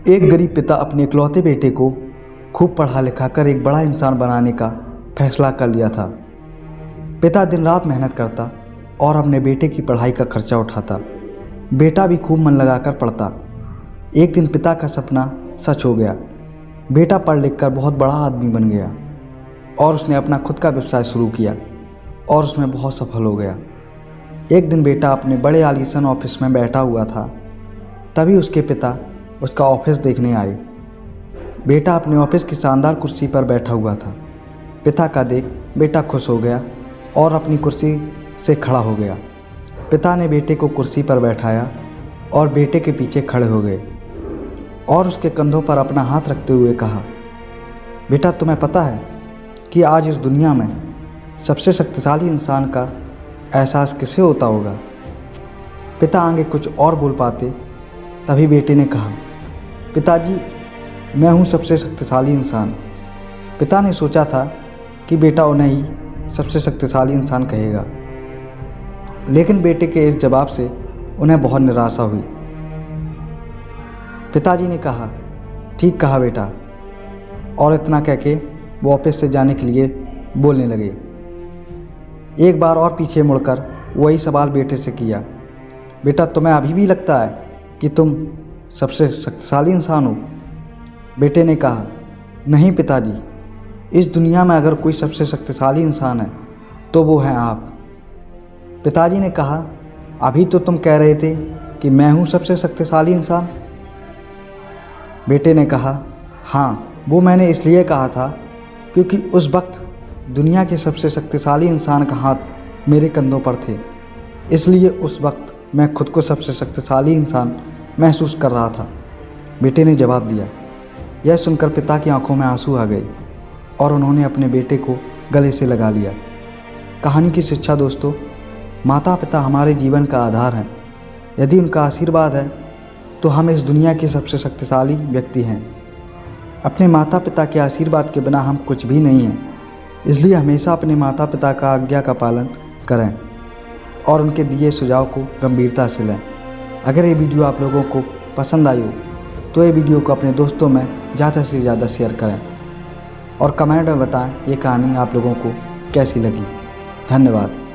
एक गरीब पिता अपने इकलौते बेटे को खूब पढ़ा लिखा कर एक बड़ा इंसान बनाने का फैसला कर लिया था। पिता दिन रात मेहनत करता और अपने बेटे की पढ़ाई का खर्चा उठाता। बेटा भी खूब मन लगाकर पढ़ता। एक दिन पिता का सपना सच हो गया। बेटा पढ़ लिख कर बहुत बड़ा आदमी बन गया और उसने अपना खुद का व्यवसाय शुरू किया और उसमें बहुत सफल हो गया। एक दिन बेटा अपने बड़े आलीशान ऑफिस में बैठा हुआ था, तभी उसके पिता उसका ऑफिस देखने आए। बेटा अपने ऑफिस की शानदार कुर्सी पर बैठा हुआ था। पिता का देख बेटा खुश हो गया और अपनी कुर्सी से खड़ा हो गया। पिता ने बेटे को कुर्सी पर बैठाया और बेटे के पीछे खड़े हो गए और उसके कंधों पर अपना हाथ रखते हुए कहा, बेटा तुम्हें पता है कि आज इस दुनिया में सबसे शक्तिशाली इंसान का एहसास किसे होता होगा। पिता आगे कुछ और बोल पाते, तभी बेटे ने कहा, पिताजी मैं हूँ सबसे शक्तिशाली इंसान। पिता ने सोचा था कि बेटा उन्हें ही सबसे शक्तिशाली इंसान कहेगा, लेकिन बेटे के इस जवाब से उन्हें बहुत निराशा हुई। पिताजी ने कहा, ठीक कहा बेटा, और इतना कह के वो ऑफिस से जाने के लिए बोलने लगे। एक बार और पीछे मुड़कर वही सवाल बेटे से किया, बेटा तुम्हें अभी भी लगता है कि तुम सबसे शक्तिशाली इंसान हो? बेटे ने कहा, नहीं पिताजी, इस दुनिया में अगर कोई सबसे शक्तिशाली इंसान है तो वो है आप। पिताजी ने कहा, अभी तो तुम कह रहे थे कि मैं हूँ सबसे शक्तिशाली इंसान। बेटे ने कहा, हाँ वो मैंने इसलिए कहा था क्योंकि उस वक्त दुनिया के सबसे शक्तिशाली इंसान का हाथ मेरे कंधों पर थे, इसलिए उस वक्त मैं खुद को सबसे शक्तिशाली इंसान महसूस कर रहा था। बेटे ने जवाब दिया। यह सुनकर पिता की आंखों में आंसू आ गए और उन्होंने अपने बेटे को गले से लगा लिया। कहानी की शिक्षा दोस्तों, माता पिता हमारे जीवन का आधार हैं। यदि उनका आशीर्वाद है तो हम इस दुनिया के सबसे शक्तिशाली व्यक्ति हैं। अपने माता पिता के आशीर्वाद के बिना हम कुछ भी नहीं हैं, इसलिए हमेशा अपने माता पिता का आज्ञा का पालन करें और उनके दिए सुझाव को गंभीरता से लें। अगर ये वीडियो आप लोगों को पसंद आई हो तो ये वीडियो को अपने दोस्तों में ज़्यादा से ज़्यादा शेयर करें और कमेंट में बताएं ये कहानी आप लोगों को कैसी लगी। धन्यवाद।